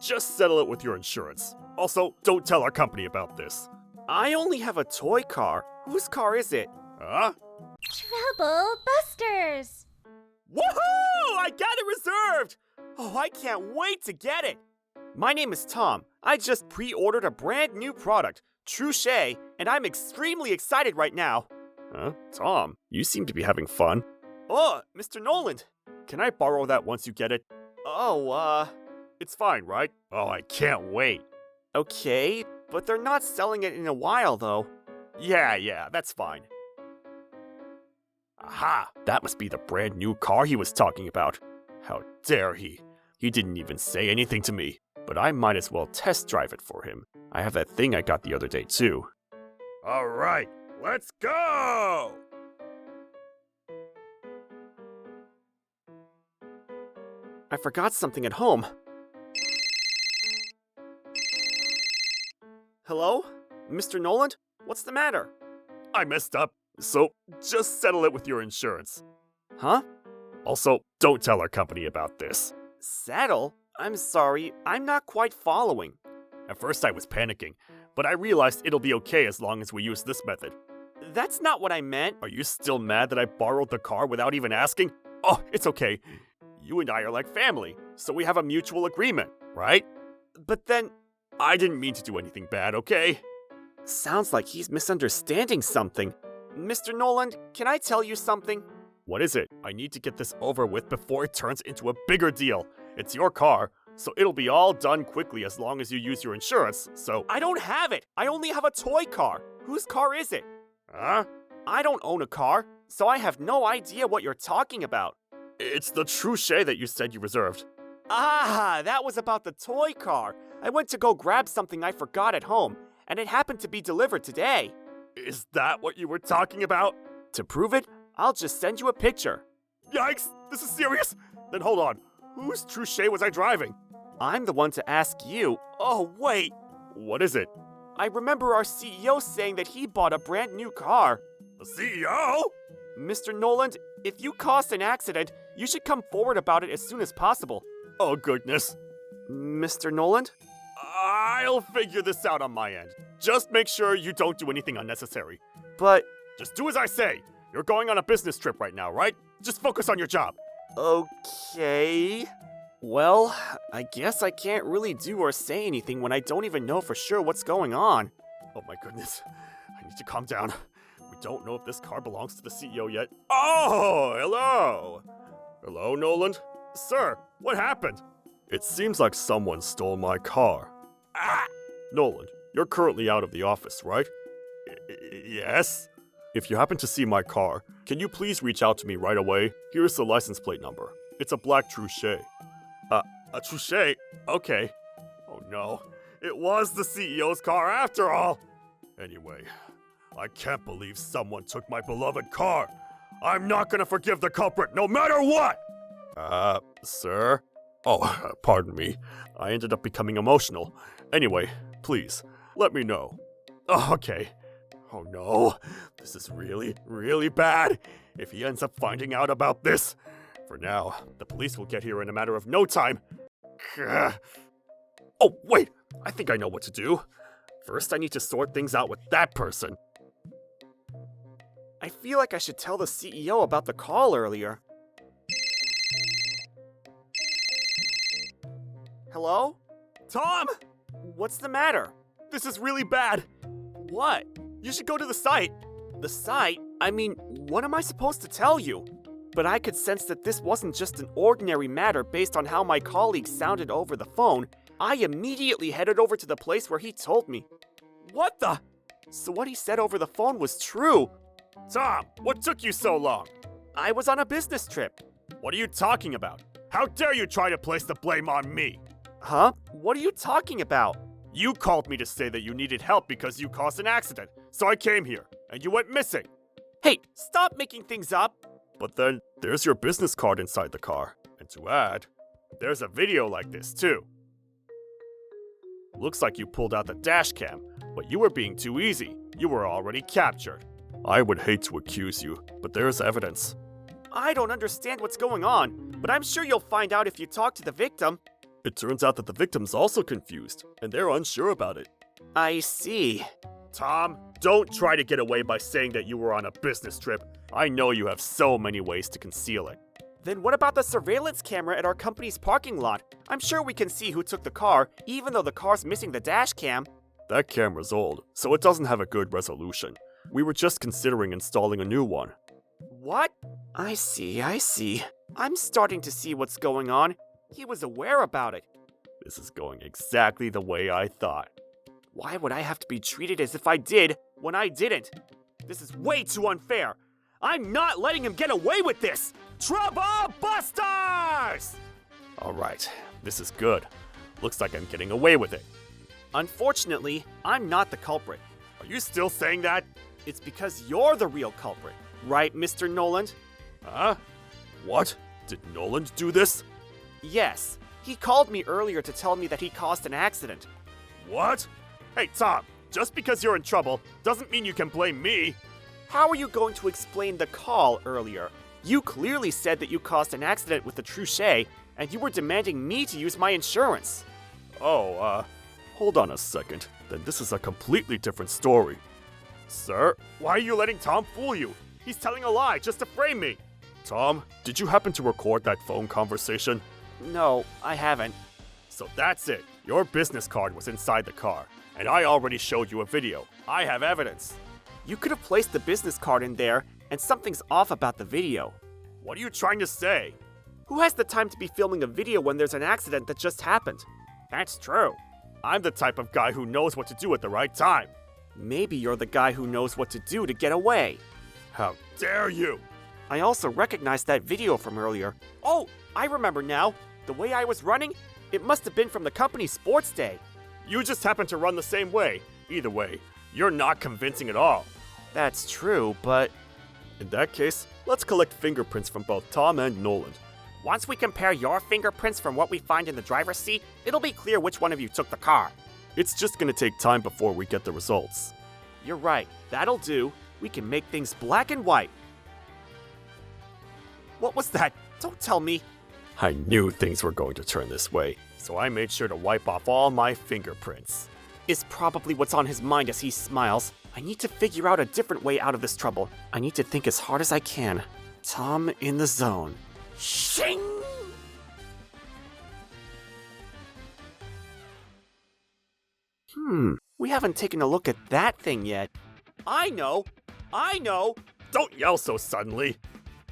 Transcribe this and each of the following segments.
just settle it with your insurance. Also, don't tell our company about this. I only have a toy car. Whose car is it? Huh? Trouble Busters! Woohoo! I got it reserved! Oh, I can't wait to get it! My name is Tom. I just pre-ordered a brand new product, Trouche, and I'm extremely excited right now. Huh? Tom, you seem to be having fun. Oh, Mr. Noland, can I borrow that once you get it? Oh, it's fine, right? Oh, I can't wait. Okay, but they're not selling it in a while, though. Yeah, that's fine. Aha! That must be the brand new car he was talking about. How dare he? He didn't even say anything to me, but I might as well test drive it for him. I have that thing I got the other day, too. Alright, let's go! I forgot something at home. Hello? Mr. Noland? What's the matter? I messed up, so just settle it with your insurance. Huh? Also, don't tell our company about this. Settle? I'm sorry, I'm not quite following. At first I was panicking, but I realized it'll be okay as long as we use this method. That's not what I meant. Are you still mad that I borrowed the car without even asking? Oh, it's okay. You and I are like family, so we have a mutual agreement, right? But then, I didn't mean to do anything bad, okay? Sounds like he's misunderstanding something. Mr. Noland, can I tell you something? What is it? I need to get this over with before it turns into a bigger deal. It's your car, so it'll be all done quickly as long as you use your insurance, so— I don't have it! I only have a toy car! Whose car is it? Huh? I don't own a car, so I have no idea what you're talking about. It's the Trouche that you said you reserved. Ah, that was about the toy car. I went to go grab something I forgot at home, and it happened to be delivered today. Is that what you were talking about? To prove it, I'll just send you a picture. Yikes, this is serious? Then hold on, whose Trouche was I driving? I'm the one to ask you. Oh, wait. What is it? I remember our CEO saying that he bought a brand new car. The CEO? Mr. Noland, if you caused an accident, you should come forward about it as soon as possible. Oh, goodness. Mr. Noland? I'll figure this out on my end. Just make sure you don't do anything unnecessary. But— Just do as I say. You're going on a business trip right now, right? Just focus on your job. Okay. Well, I guess I can't really do or say anything when I don't even know for sure what's going on. Oh my goodness. I need to calm down. We don't know if this car belongs to the CEO yet. Oh, hello! Hello, Noland? Sir, what happened? It seems like someone stole my car. Ah! Noland, you're currently out of the office, right? Yes? If you happen to see my car, can you please reach out to me right away? Here's the license plate number. It's a black Trouche. A Trouche? Okay. Oh no, it was the CEO's car after all! Anyway, I can't believe someone took my beloved car. I'm not gonna forgive the culprit, no matter what! Sir? Oh, pardon me. I ended up becoming emotional. Anyway, please, let me know. Okay. Oh no, this is really, really bad. If he ends up finding out about this. For now, the police will get here in a matter of no time. Oh, wait, I think I know what to do. First, I need to sort things out with that person. I feel like I should tell the CEO about the call earlier. Hello? Tom! What's the matter? This is really bad. What? You should go to the site. The site? I mean, what am I supposed to tell you? But I could sense that this wasn't just an ordinary matter based on how my colleague sounded over the phone. I immediately headed over to the place where he told me. What the? So what he said over the phone was true. Tom, what took you so long? I was on a business trip. What are you talking about? How dare you try to place the blame on me? Huh? What are you talking about? You called me to say that you needed help because you caused an accident, so I came here, and you went missing. Hey, stop making things up! But then, there's your business card inside the car. And to add, there's a video like this too. Looks like you pulled out the dash cam, but you were being too easy. You were already captured. I would hate to accuse you, but there's evidence. I don't understand what's going on, but I'm sure you'll find out if you talk to the victim. It turns out that the victim's also confused, and they're unsure about it. I see. Tom, don't try to get away by saying that you were on a business trip. I know you have so many ways to conceal it. Then what about the surveillance camera at our company's parking lot? I'm sure we can see who took the car, even though the car's missing the dash cam. That camera's old, so it doesn't have a good resolution. We were just considering installing a new one. What? I see. I'm starting to see what's going on. He was aware about it. This is going exactly the way I thought. Why would I have to be treated as if I did when I didn't? This is way too unfair. I'm not letting him get away with this! Trouble Busters! Alright, this is good. Looks like I'm getting away with it. Unfortunately, I'm not the culprit. Are you still saying that? It's because you're the real culprit, right, Mr. Noland? Huh? What? Did Noland do this? Yes. He called me earlier to tell me that he caused an accident. What? Hey, Tom, just because you're in trouble doesn't mean you can blame me. How are you going to explain the call earlier? You clearly said that you caused an accident with the Truchet, and you were demanding me to use my insurance. Oh, hold on a second. Then this is a completely different story. Sir, why are you letting Tom fool you? He's telling a lie just to frame me. Tom, did you happen to record that phone conversation? No, I haven't. So that's it. Your business card was inside the car, and I already showed you a video. I have evidence. You could have placed the business card in there, and something's off about the video. What are you trying to say? Who has the time to be filming a video when there's an accident that just happened? That's true. I'm the type of guy who knows what to do at the right time. Maybe you're the guy who knows what to do to get away. How dare you! I also recognized that video from earlier. Oh, I remember now. The way I was running, it must have been from the company's sports day. You just happen to run the same way. Either way, you're not convincing at all. That's true, but... In that case, let's collect fingerprints from both Tom and Noland. Once we compare your fingerprints from what we find in the driver's seat, it'll be clear which one of you took the car. It's just gonna take time before we get the results. You're right, that'll do. We can make things black and white. What was that? Don't tell me. I knew things were going to turn this way, so I made sure to wipe off all my fingerprints. Is probably what's on his mind as he smiles. I need to figure out a different way out of this trouble. I need to think as hard as I can. Tom in the zone. Shing! We haven't taken a look at that thing yet. I know! Don't yell so suddenly.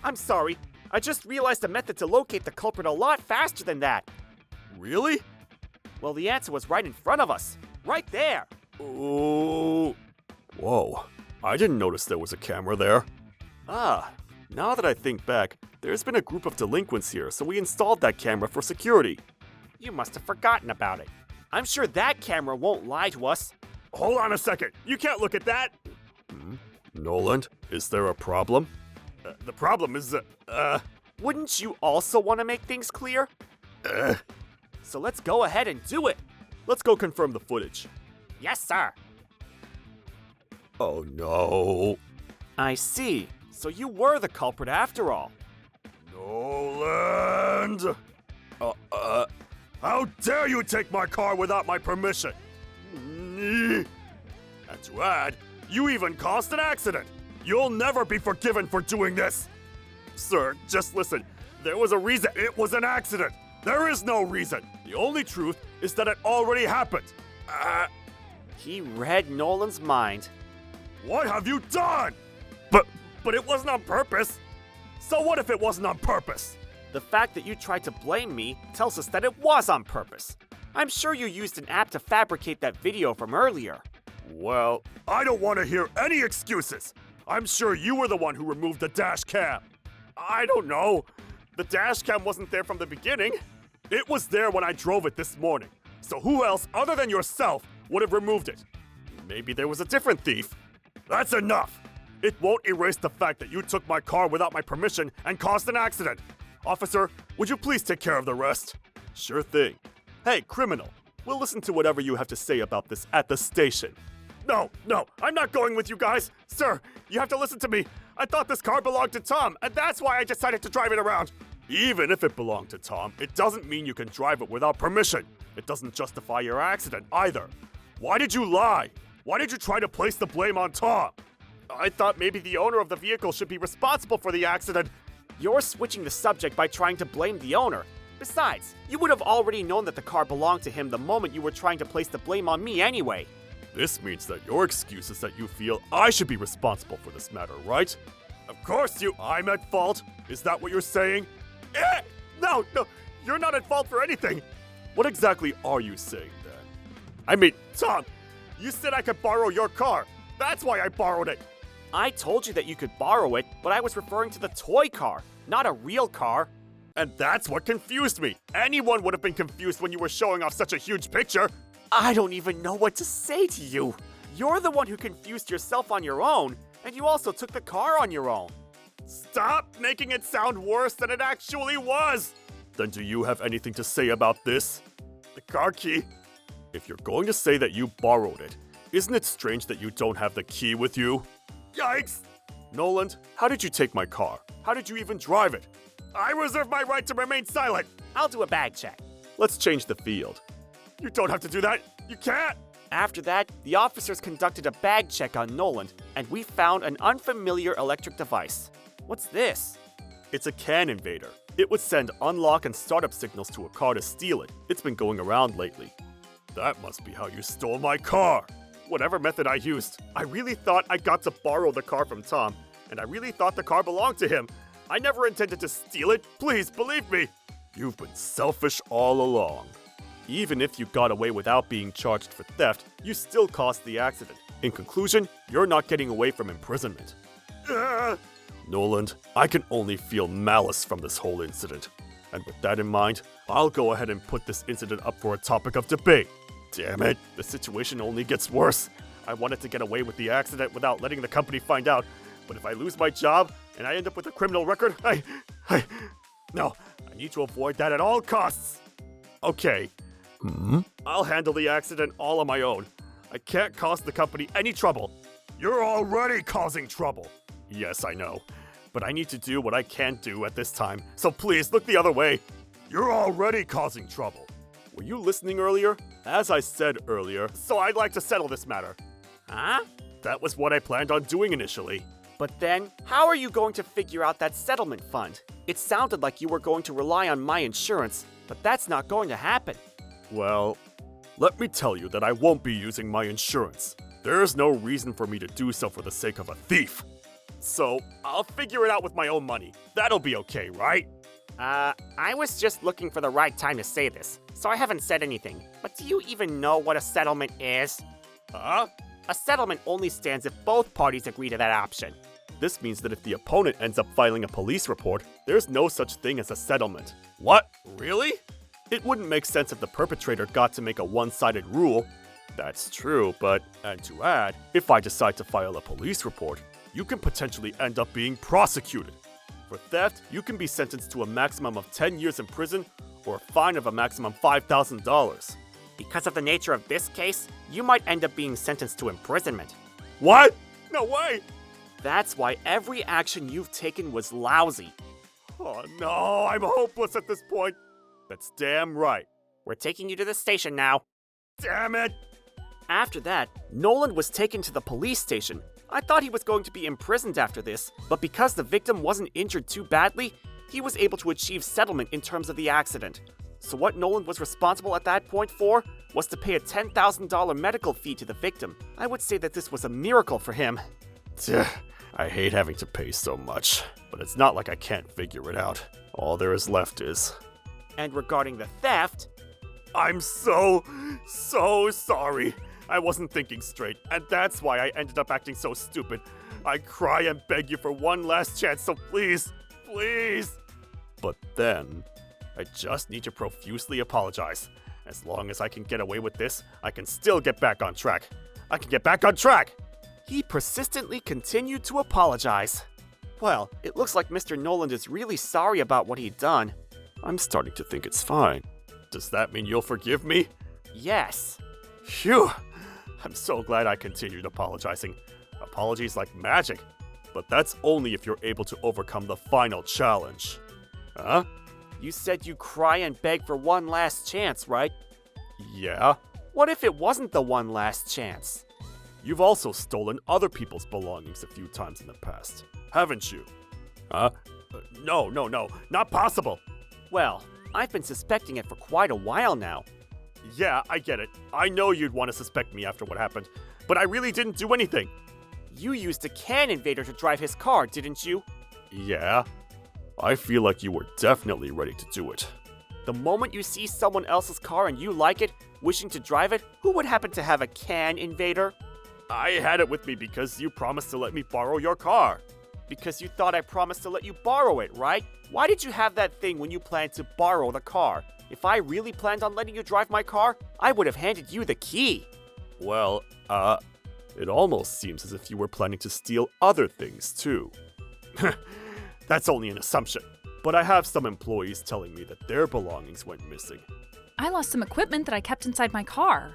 I'm sorry. I just realized a method to locate the culprit a lot faster than that. Really? Well, the answer was right in front of us. Right there. Oh. Whoa. I didn't notice there was a camera there. Now that I think back, there's been a group of delinquents here, so we installed that camera for security. You must have forgotten about it. I'm sure that camera won't lie to us. Hold on a second. You can't look at that. Noland, is there a problem? The problem is, Wouldn't you also want to make things clear? So let's go ahead and do it. Let's go confirm the footage. Yes, sir. Oh, no. I see. So you were the culprit after all. Noland! How dare you take my car without my permission? And to add, you even caused an accident. You'll never be forgiven for doing this. Sir, just listen. There was a reason. It was an accident. There is no reason. The only truth is that it already happened. He read Nolan's mind. What have you done? But it wasn't on purpose. So what if it wasn't on purpose? The fact that you tried to blame me tells us that it was on purpose. I'm sure you used an app to fabricate that video from earlier. Well, I don't want to hear any excuses. I'm sure you were the one who removed the dash cam. I don't know. The dash cam wasn't there from the beginning. It was there when I drove it this morning. So who else other than yourself would have removed it? Maybe there was a different thief. That's enough. It won't erase the fact that you took my car without my permission and caused an accident. Officer, would you please take care of the rest? Sure thing. Hey, criminal, we'll listen to whatever you have to say about this at the station. No, I'm not going with you guys. Sir, you have to listen to me. I thought this car belonged to Tom, and that's why I decided to drive it around. Even if it belonged to Tom, it doesn't mean you can drive it without permission. It doesn't justify your accident either. Why did you lie? Why did you try to place the blame on Tom? I thought maybe the owner of the vehicle should be responsible for the accident. You're switching the subject by trying to blame the owner. Besides, you would have already known that the car belonged to him the moment you were trying to place the blame on me anyway. This means that your excuse is that you feel I should be responsible for this matter, right? Of course I'm at fault. Is that what you're saying? No, you're not at fault for anything. What exactly are you saying then? I mean, Tom, you said I could borrow your car. That's why I borrowed it. I told you that you could borrow it, but I was referring to the toy car, not a real car. And that's what confused me. Anyone would have been confused when you were showing off such a huge picture. I don't even know what to say to you. You're the one who confused yourself on your own, and you also took the car on your own. Stop making it sound worse than it actually was! Then do you have anything to say about this? The car key? If you're going to say that you borrowed it, isn't it strange that you don't have the key with you? Yikes! Noland, how did you take my car? How did you even drive it? I reserve my right to remain silent! I'll do a bag check. Let's change the field. You don't have to do that! You can't! After that, the officers conducted a bag check on Noland, and we found an unfamiliar electric device. What's this? It's a CAN invader. It would send unlock and startup signals to a car to steal it. It's been going around lately. That must be how you stole my car. Whatever method I used, I really thought I got to borrow the car from Tom, and I really thought the car belonged to him. I never intended to steal it. Please believe me. You've been selfish all along. Even if you got away without being charged for theft, you still caused the accident. In conclusion, you're not getting away from imprisonment. Noland, I can only feel malice from this whole incident. And with that in mind, I'll go ahead and put this incident up for a topic of debate. Damn it, the situation only gets worse. I wanted to get away with the accident without letting the company find out, but if I lose my job and I end up with a criminal record, No, I need to avoid that at all costs. Okay. I'll handle the accident all on my own. I can't cause the company any trouble. You're already causing trouble. Yes, I know. But I need to do what I can't do at this time, so please look the other way. You're already causing trouble. Were you listening earlier? As I said earlier, so I'd like to settle this matter. Huh? That was what I planned on doing initially. But then, how are you going to figure out that settlement fund? It sounded like you were going to rely on my insurance, but that's not going to happen. Well, let me tell you that I won't be using my insurance. There's no reason for me to do so for the sake of a thief. So, I'll figure it out with my own money. That'll be okay, right? I was just looking for the right time to say this, so I haven't said anything. But do you even know what a settlement is? Huh? A settlement only stands if both parties agree to that option. This means that if the opponent ends up filing a police report, there's no such thing as a settlement. What? Really? It wouldn't make sense if the perpetrator got to make a one-sided rule. That's true, but, and to add, if I decide to file a police report, you can potentially end up being prosecuted. For theft, you can be sentenced to a maximum of 10 years in prison or a fine of a maximum $5,000. Because of the nature of this case, you might end up being sentenced to imprisonment. What? No way! That's why every action you've taken was lousy. Oh no, I'm hopeless at this point. That's damn right. We're taking you to the station now. Damn it! After that, Noland was taken to the police station. I thought he was going to be imprisoned after this, but because the victim wasn't injured too badly, he was able to achieve settlement in terms of the accident. So what Noland was responsible at that point for was to pay a $10,000 medical fee to the victim. I would say that this was a miracle for him. I hate having to pay so much, but it's not like I can't figure it out. All there is left is... And regarding the theft... I'm so sorry. I wasn't thinking straight, and that's why I ended up acting so stupid. I cry and beg you for one last chance, so please. But then, I just need to profusely apologize. As long as I can get away with this, I can still get back on track. He persistently continued to apologize. Well, it looks like Mr. Noland is really sorry about what he'd done. I'm starting to think it's fine. Does that mean you'll forgive me? Yes. Phew. I'm so glad I continued apologizing. Apologies like magic. But that's only if you're able to overcome the final challenge. Huh? You said you cry and beg for one last chance, right? Yeah. What if it wasn't the one last chance? You've also stolen other people's belongings a few times in the past, haven't you? Huh? No, not possible. Well, I've been suspecting it for quite a while now. Yeah, I get it. I know you'd want to suspect me after what happened, but I really didn't do anything. You used a can invader to drive his car, didn't you? Yeah. I feel like you were definitely ready to do it. The moment you see someone else's car and you like it, wishing to drive it, who would happen to have a can invader? I had it with me because you promised to let me borrow your car. Because you thought I promised to let you borrow it, right? Why did you have that thing when you planned to borrow the car? If I really planned on letting you drive my car, I would have handed you the key. Well, it almost seems as if you were planning to steal other things, too. That's only an assumption, but I have some employees telling me that their belongings went missing. I lost some equipment that I kept inside my car.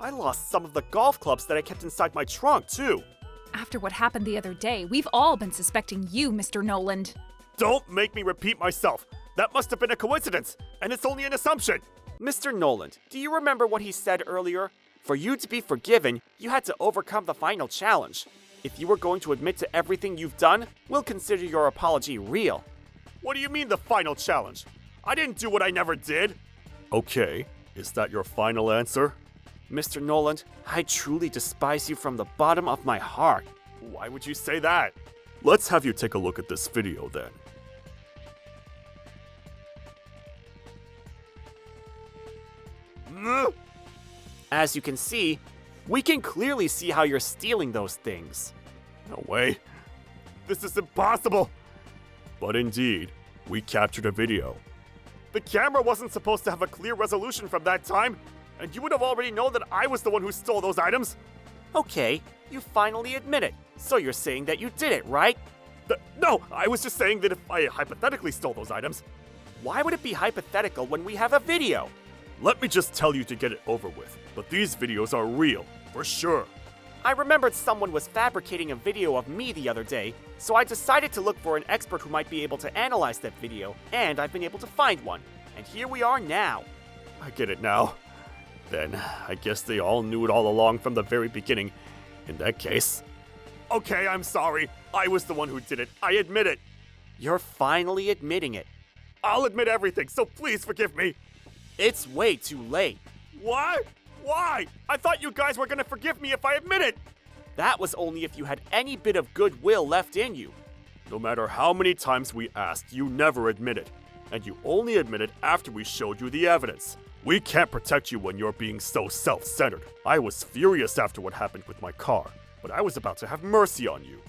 I lost some of the golf clubs that I kept inside my trunk, too. After what happened the other day, we've all been suspecting you, Mr. Noland. Don't make me repeat myself. That must have been a coincidence, and it's only an assumption. Mr. Noland, do you remember what he said earlier? For you to be forgiven, you had to overcome the final challenge. If you were going to admit to everything you've done, we'll consider your apology real. What do you mean the final challenge? I didn't do what I never did. Okay, is that your final answer? Mr. Noland, I truly despise you from the bottom of my heart. Why would you say that? Let's have you take a look at this video then. As you can see, we can clearly see how you're stealing those things. No way. This is impossible. But indeed, we captured a video. The camera wasn't supposed to have a clear resolution from that time, and you would have already known that I was the one who stole those items. Okay, you finally admit it. So you're saying that you did it, right? No, I was just saying that if I hypothetically stole those items. Why would it be hypothetical when we have a video? Let me just tell you to get it over with, but these videos are real, for sure. I remembered someone was fabricating a video of me the other day, so I decided to look for an expert who might be able to analyze that video, and I've been able to find one. And here we are now. I get it now. Then, I guess they all knew it all along from the very beginning. In that case. Okay, I'm sorry. I was the one who did it. I admit it. You're finally admitting it. I'll admit everything, so please forgive me. It's way too late. What? Why? I thought you guys were gonna forgive me if I admit it. That was only if you had any bit of goodwill left in you. No matter how many times we asked, you never admitted. And you only admitted after we showed you the evidence. We can't protect you when you're being so self-centered. I was furious after what happened with my car, but I was about to have mercy on you.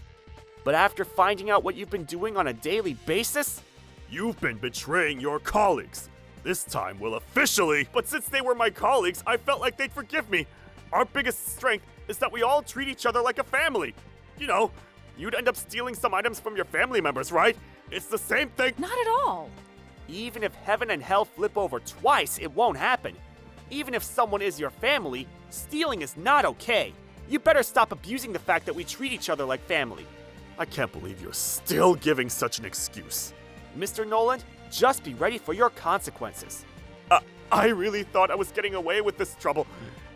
But after finding out what you've been doing on a daily basis? You've been betraying your colleagues. This time we'll officially... But since they were my colleagues, I felt like they'd forgive me. Our biggest strength is that we all treat each other like a family. You know, you'd end up stealing some items from your family members, right? It's the same thing. Not at all. Even if heaven and hell flip over twice, it won't happen. Even if someone is your family, stealing is not okay. You better stop abusing the fact that we treat each other like family. I can't believe you're still giving such an excuse. Mr. Noland, just be ready for your consequences. I really thought I was getting away with this trouble.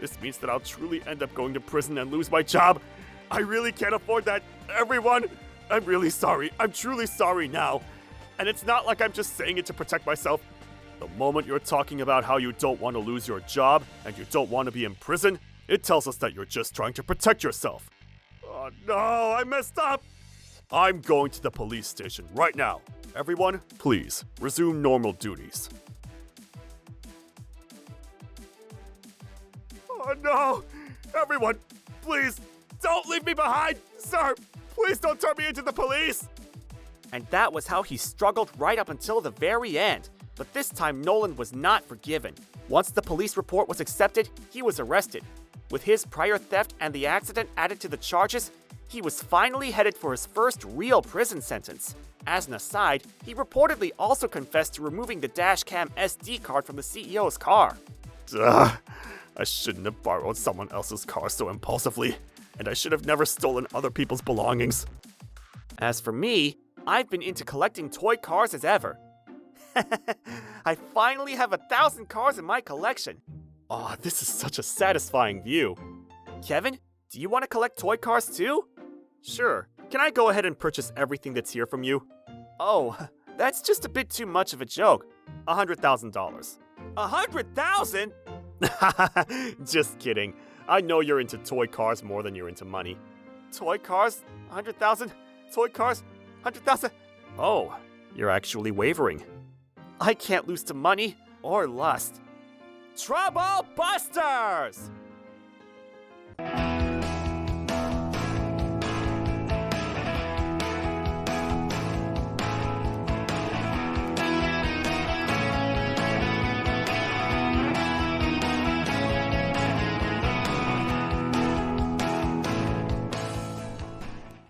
This means that I'll truly end up going to prison and lose my job. I really can't afford that. Everyone, I'm really sorry. I'm truly sorry now. And it's not like I'm just saying it to protect myself. The moment you're talking about how you don't want to lose your job and you don't want to be in prison, it tells us that you're just trying to protect yourself. Oh no, I messed up. I'm going to the police station right now. Everyone, please, resume normal duties. Oh no! Everyone, please, don't leave me behind! Sir, please don't turn me into the police! And that was how he struggled right up until the very end. But this time, Noland was not forgiven. Once the police report was accepted, he was arrested. With his prior theft and the accident added to the charges, he was finally headed for his first real prison sentence. As an aside, he reportedly also confessed to removing the dashcam SD card from the CEO's car. Duh. I shouldn't have borrowed someone else's car so impulsively, and I should have never stolen other people's belongings. As for me, I've been into collecting toy cars as ever. I finally have 1,000 cars in my collection. Oh, this is such a satisfying view. Kevin, do you want to collect toy cars too? Sure. Can I go ahead and purchase everything that's here from you? Oh, that's just a bit too much of a joke. $100,000. 100,000? Just kidding. I know you're into toy cars more than you're into money. Toy cars? 100,000? Toy cars? 100,000? Oh, you're actually wavering. I can't lose to money or lust. Trouble Busters!